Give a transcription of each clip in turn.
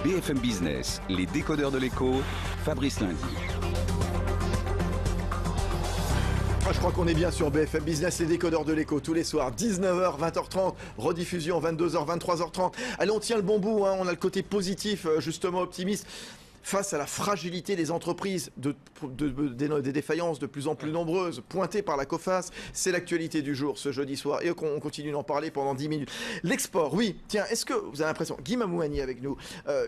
BFM Business, les décodeurs de l'écho, Fabrice Lundi. Je crois qu'on est bien sur BFM Business, les décodeurs de l'écho, tous les soirs, 19h, 20h30, rediffusion 22h, 23h30. Allez, on tient le bon bout, on a le côté positif, justement optimiste. Face à la fragilité des entreprises, des défaillances de plus en plus nombreuses, pointées par la COFAS, c'est l'actualité du jour ce jeudi soir. Et on continue d'en parler pendant 10 minutes. L'export, oui. Tiens, est-ce que vous avez l'impression, Guy Mamouani avec nous,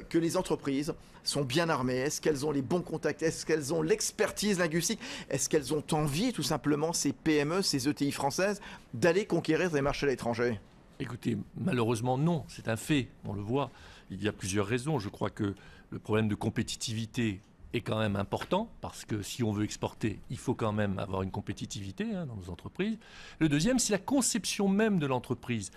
que les entreprises sont bien armées? Est-ce qu'elles ont les bons contacts? Est-ce qu'elles ont l'expertise linguistique? Est-ce qu'elles ont envie, tout simplement, ces PME, ces ETI françaises, d'aller conquérir des marchés à l'étranger? Écoutez, malheureusement non, c'est un fait, on le voit. Il y a plusieurs raisons. Je crois que le problème de compétitivité est quand même important, parce que si on veut exporter, il faut quand même avoir une compétitivité dans nos entreprises. Le deuxième, c'est la conception même de l'entreprise.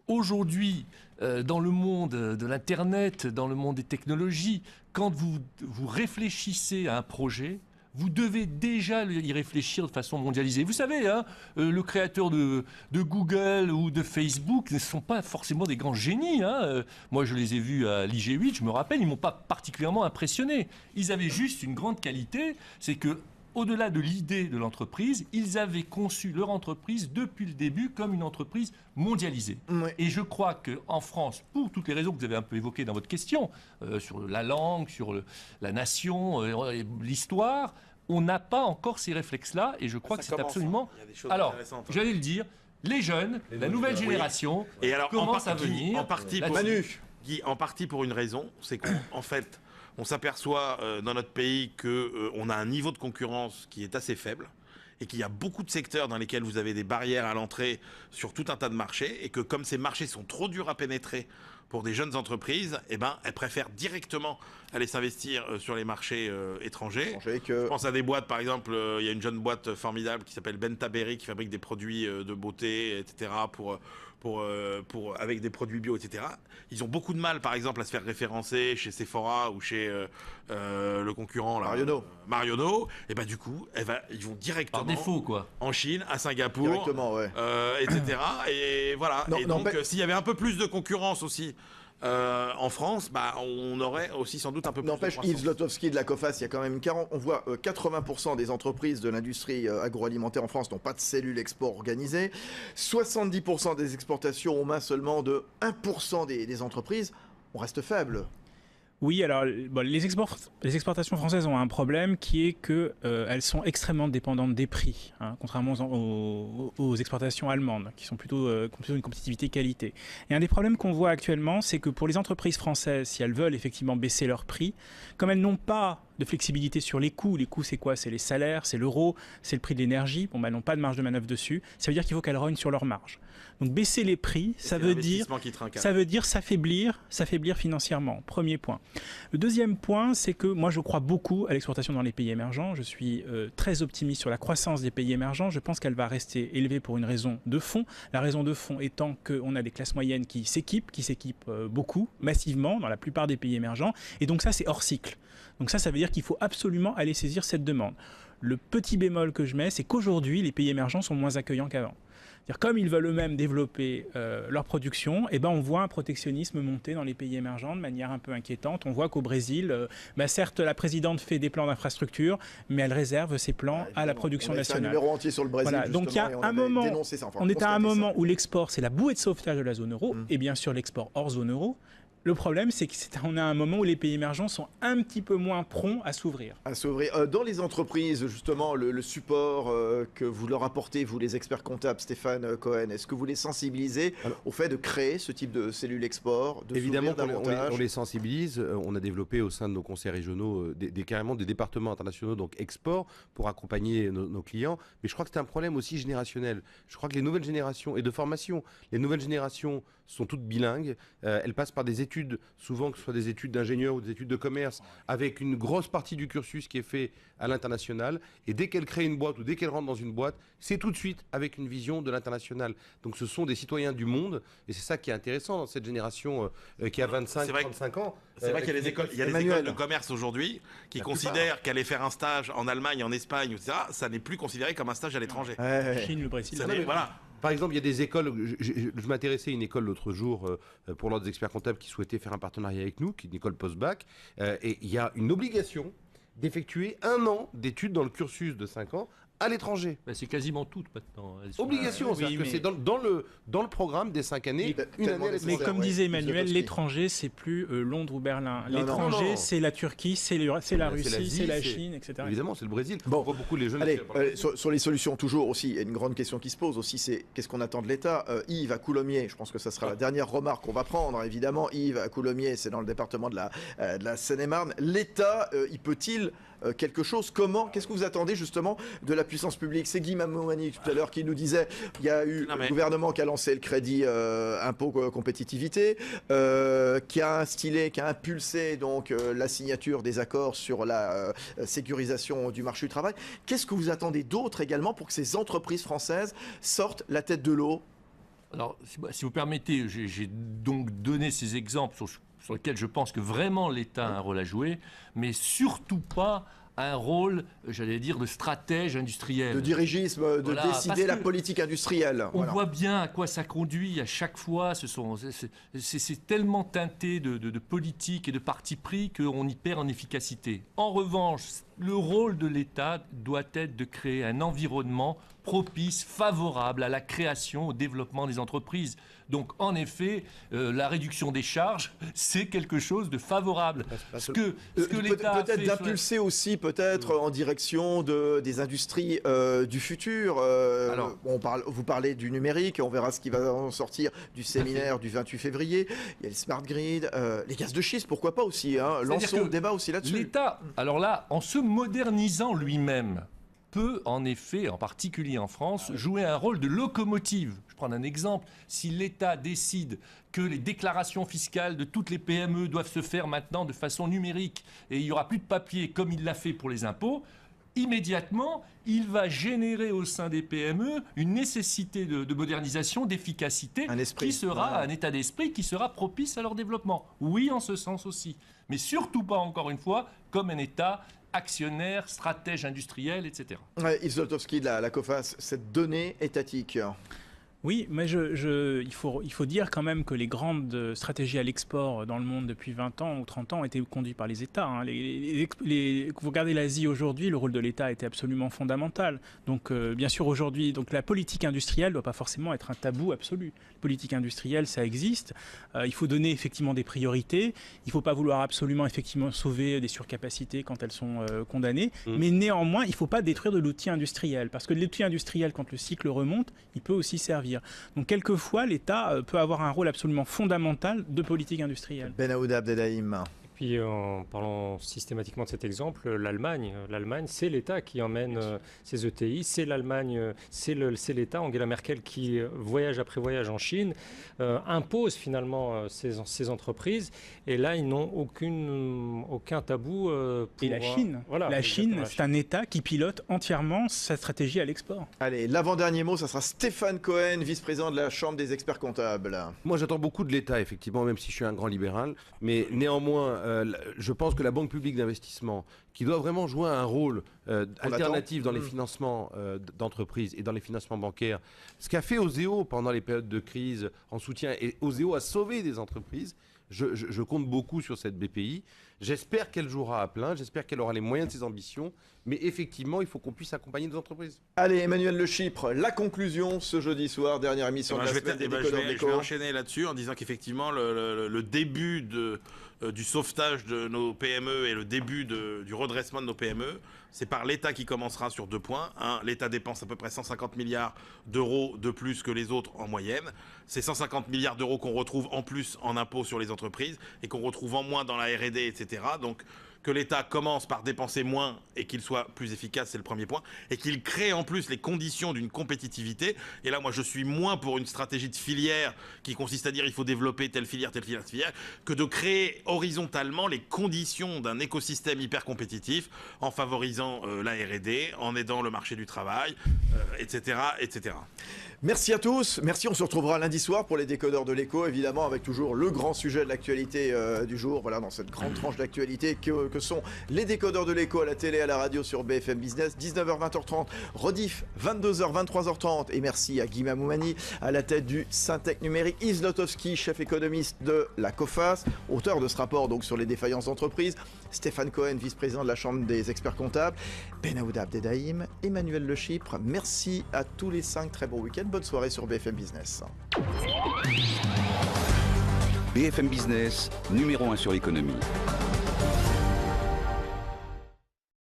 Aujourd'hui, dans le monde de l'Internet, dans le monde des technologies, quand vous réfléchissez à un projet, vous devez déjà y réfléchir de façon mondialisée. Vous savez, le créateur de Google ou de Facebook ne sont pas forcément des grands génies. Moi, je les ai vus à l'IG8, je me rappelle, ils ne m'ont pas particulièrement impressionné. Ils avaient juste une grande qualité, c'est que au-delà de l'idée de l'entreprise, ils avaient conçu leur entreprise depuis le début comme une entreprise mondialisée. Oui. Et je crois qu'en France, pour toutes les raisons que vous avez un peu évoquées dans votre question, sur la langue, sur la nation, l'histoire, on n'a pas encore ces réflexes-là, et je crois que c'est absolument... Il y a des choses Alors, intéressantes. j'allais le dire, les jeunes, la nouvelle génération, et alors, commencent à venir... Guy, en partie pour une raison, c'est qu'en fait... On s'aperçoit dans notre pays qu'on a un niveau de concurrence qui est assez faible et qu'il y a beaucoup de secteurs dans lesquels vous avez des barrières à l'entrée sur tout un tas de marchés et que comme ces marchés sont trop durs à pénétrer pour des jeunes entreprises, elles préfèrent directement aller s'investir sur les marchés étrangers. Je pense à des boîtes, par exemple, il y a une jeune boîte formidable qui s'appelle Benta Berry qui fabrique des produits de beauté, etc., avec des produits bio, etc. Ils ont beaucoup de mal, par exemple, à se faire référencer chez Sephora ou chez le concurrent là, Marionneau. Et du coup, ils vont directement par défaut, quoi, en Chine, à Singapour, etc. Et voilà. S'il y avait un peu plus de concurrence aussi en France, on aurait aussi sans doute un peu plus de croissance. N'empêche, Yves Zlotowski de la COFAS, il y a quand même on voit 80% des entreprises de l'industrie agroalimentaire en France n'ont pas de cellule export organisée. 70% des exportations aux mains seulement de 1% des entreprises. On reste faible. Oui, alors les exportations françaises ont un problème qui est qu'elles sont extrêmement dépendantes des prix, contrairement aux exportations allemandes, qui sont plutôt une compétitivité qualité. Et un des problèmes qu'on voit actuellement, c'est que pour les entreprises françaises, si elles veulent effectivement baisser leurs prix, comme elles n'ont pas de flexibilité sur les coûts c'est quoi? C'est les salaires, c'est l'euro, c'est le prix de l'énergie, elles n'ont pas de marge de manœuvre dessus, ça veut dire qu'il faut qu'elles rognent sur leur marge. Donc baisser les prix, ça veut dire s'affaiblir financièrement, premier point. Le deuxième point, c'est que moi je crois beaucoup à l'exportation dans les pays émergents, je suis très optimiste sur la croissance des pays émergents, je pense qu'elle va rester élevée pour une raison de fond, la raison de fond étant qu'on a des classes moyennes qui s'équipent beaucoup, massivement, dans la plupart des pays émergents, et donc ça c'est hors cycle. Donc ça veut dire qu'il faut absolument aller saisir cette demande. Le petit bémol que je mets, c'est qu'aujourd'hui, les pays émergents sont moins accueillants qu'avant. C'est-à-dire, comme ils veulent eux-mêmes développer leur production, on voit un protectionnisme monter dans les pays émergents de manière un peu inquiétante. On voit qu'au Brésil, certes, la présidente fait des plans d'infrastructure, mais elle réserve ses plans à la production nationale. C'est un numéro entier sur le Brésil, voilà. Donc il y a un moment, on est à un moment où l'export, c'est la bouée de sauvetage de la zone euro, et bien sûr l'export hors zone euro. Le problème, c'est qu'on a un moment où les pays émergents sont un petit peu moins prompts à s'ouvrir. Dans les entreprises, justement, le support que vous leur apportez, vous les experts comptables, Stéphane Cohen, est-ce que vous les sensibilisez au fait de créer ce type de cellule export, de Évidemment, davantage? on les sensibilise. On a développé au sein de nos conseils régionaux carrément des départements internationaux, donc export, pour accompagner nos clients. Mais je crois que c'est un problème aussi générationnel. Je crois que les nouvelles générations, et de formation, les nouvelles générations sont toutes bilingues. Elles passent par des études, souvent que ce soit des études d'ingénieur ou des études de commerce, avec une grosse partie du cursus qui est fait à l'international. Et dès qu'elles créent une boîte ou dès qu'elles rentrent dans une boîte, c'est tout de suite avec une vision de l'international. Donc ce sont des citoyens du monde, et c'est ça qui est intéressant dans cette génération qui a 25-35 ans. C'est vrai qu'il y a des écoles de commerce aujourd'hui qui considèrent qu'aller faire un stage en Allemagne, en Espagne, etc., ça n'est plus considéré comme un stage à l'étranger. Chine, le Brésil. Voilà. Par exemple, il y a des écoles, je m'intéressais à une école l'autre jour pour l'ordre des experts comptables qui souhaitait faire un partenariat avec nous, qui est une école post-bac, et il y a une obligation d'effectuer 1 an d'études dans le cursus de 5 ans à l'étranger. Ben, c'est quasiment toutes maintenant. Obligation, oui, c'est-à-dire que mais- c'est dans le programme des 5 années, une année à Mais l'étranger. comme ouais, disait Emmanuel, Zlotowski. l'étranger, c'est plus Londres ou Berlin. Non, L'étranger, non. c'est la Turquie, c'est la C'est Russie, l'Asie, c'est la c'est- Chine, etc. Évidemment, c'est le Brésil. Bon. On voit beaucoup les jeunes. Allez, qui parlent. sur les solutions, toujours aussi, il y a une grande question qui se pose aussi, c'est qu'est-ce qu'on attend de l'État. Yves à Coulommiers, je pense que ça sera la dernière remarque qu'on va prendre, évidemment. Yves à Coulommiers, c'est dans le département de la Seine-et-Marne. L'État, y peut-il quelque chose? Comment? Qu'est-ce que vous attendez justement de la puissance publique? C'est Guy Mamouani tout à l'heure qui nous disait il y a eu Non, mais- le gouvernement qui a lancé le crédit impôt compétitivité, qui a instillé, qui a impulsé donc la signature des accords sur la sécurisation du marché du travail. Qu'est-ce que vous attendez d'autre également pour que ces entreprises françaises sortent la tête de l'eau? Alors, si vous permettez, j'ai donc donné ces exemples sur lesquels je pense que vraiment l'État a un rôle à jouer, mais surtout pas un rôle, j'allais dire, de stratège industriel. De dirigisme, de Voilà, décider parce la que politique industrielle. On Voilà. voit bien à quoi ça conduit à chaque fois. C'est tellement teinté de politique et de parti pris qu'on y perd en efficacité. En revanche, le rôle de l'État doit être de créer un environnement propice, favorable à la création, au développement des entreprises. Donc, en effet, la réduction des charges, c'est quelque chose de favorable. Ce que l'État a Peut-être fait d'impulser aussi, peut-être en direction des industries du futur. Alors- Vous parlez du numérique, on verra ce qui va en sortir du séminaire du 28 février. Il y a les smart grid, les gaz de schiste, pourquoi pas aussi. Hein. C'est-à-dire Lançons que le débat aussi là-dessus. L'État, alors là, en se modernisant lui-même, peut en effet, en particulier en France, jouer un rôle de locomotive. Je prends un exemple. Si l'État décide que les déclarations fiscales de toutes les PME doivent se faire maintenant de façon numérique et il n'y aura plus de papier comme il l'a fait pour les impôts, immédiatement, il va générer au sein des PME une nécessité de modernisation, d'efficacité, Un esprit. qui sera Voilà. un état d'esprit qui sera propice à leur développement. Oui, en ce sens aussi. Mais surtout pas, encore une fois, comme un État actionnaire, stratège industriel, etc. Ouais, Yves Zlotowski de la COFAS, cette donnée étatique. Oui, mais il faut dire quand même que les grandes stratégies à l'export dans le monde depuis 20 ans ou 30 ans ont été conduites par les États. Hein. Vous regardez l'Asie aujourd'hui, le rôle de l'État était absolument fondamental. Donc, bien sûr, aujourd'hui, donc la politique industrielle ne doit pas forcément être un tabou absolu. La politique industrielle, ça existe. Il faut donner effectivement des priorités. Il ne faut pas vouloir absolument effectivement sauver des surcapacités quand elles sont condamnées. Mais néanmoins, il ne faut pas détruire de l'outil industriel. Parce que l'outil industriel, quand le cycle remonte, il peut aussi servir. Donc quelquefois, l'État peut avoir un rôle absolument fondamental de politique industrielle. Ben Aouda Abdelhaim. Puis en parlant systématiquement de cet exemple, l'Allemagne, c'est l'État qui emmène ses ETI, c'est l'Allemagne, c'est l'État, Angela Merkel qui voyage après voyage en Chine, impose finalement ces entreprises, et là ils n'ont aucun tabou. Et la Chine, voilà, la Chine, exactement, c'est un État qui pilote entièrement sa stratégie à l'export. Allez, l'avant-dernier mot, ça sera Stéphane Cohen, vice-président de la Chambre des experts comptables. Moi, j'attends beaucoup de l'État, effectivement, même si je suis un grand libéral. Mais néanmoins, je pense que la Banque publique d'investissement, qui doit vraiment jouer un rôle alternatif dans les financements d'entreprises et dans les financements bancaires, ce qu'a fait Oseo pendant les périodes de crise en soutien, et Oseo a sauvé des entreprises, je compte beaucoup sur cette BPI. J'espère qu'elle jouera à plein, j'espère qu'elle aura les moyens de ses ambitions, mais effectivement, il faut qu'on puisse accompagner nos entreprises. Allez, Emmanuel Le Chypre, la conclusion ce jeudi soir, dernière émission de la semaine des décodeurs je d'écho. vais enchaîner là-dessus en disant qu'effectivement le début du sauvetage de nos PME et le début du redressement de nos PME, c'est par l'État qui commencera sur 2 points. L'État dépense à peu près 150 milliards d'euros de plus que les autres en moyenne. C'est 150 milliards d'euros qu'on retrouve en plus en impôts sur les entreprises et qu'on retrouve en moins dans la R&D, etc. Donc que l'État commence par dépenser moins et qu'il soit plus efficace, c'est le premier point, et qu'il crée en plus les conditions d'une compétitivité. Et là, moi, je suis moins pour une stratégie de filière qui consiste à dire il faut développer telle filière, que de créer horizontalement les conditions d'un écosystème hyper compétitif en favorisant la R&D, en aidant le marché du travail, etc., etc. Merci à tous, merci, on se retrouvera lundi soir pour les décodeurs de l'écho, évidemment avec toujours le grand sujet de l'actualité du jour, voilà, dans cette grande tranche d'actualité que sont les décodeurs de l'écho à la télé, à la radio sur BFM Business, 19h, 20h30, rediff 22h, 23h30, et merci à Guy Mamoumani à la tête du Syntec numérique, Yves Zlotowski, chef économiste de la COFAS, auteur de ce rapport donc sur les défaillances d'entreprise, Stéphane Cohen, vice-président de la Chambre des experts comptables, Benaouda Abdedaïm, Emmanuel Le Chypre, merci à tous les 5, très bon week-end. Bonne soirée sur BFM Business. BFM Business, numéro 1 sur l'économie.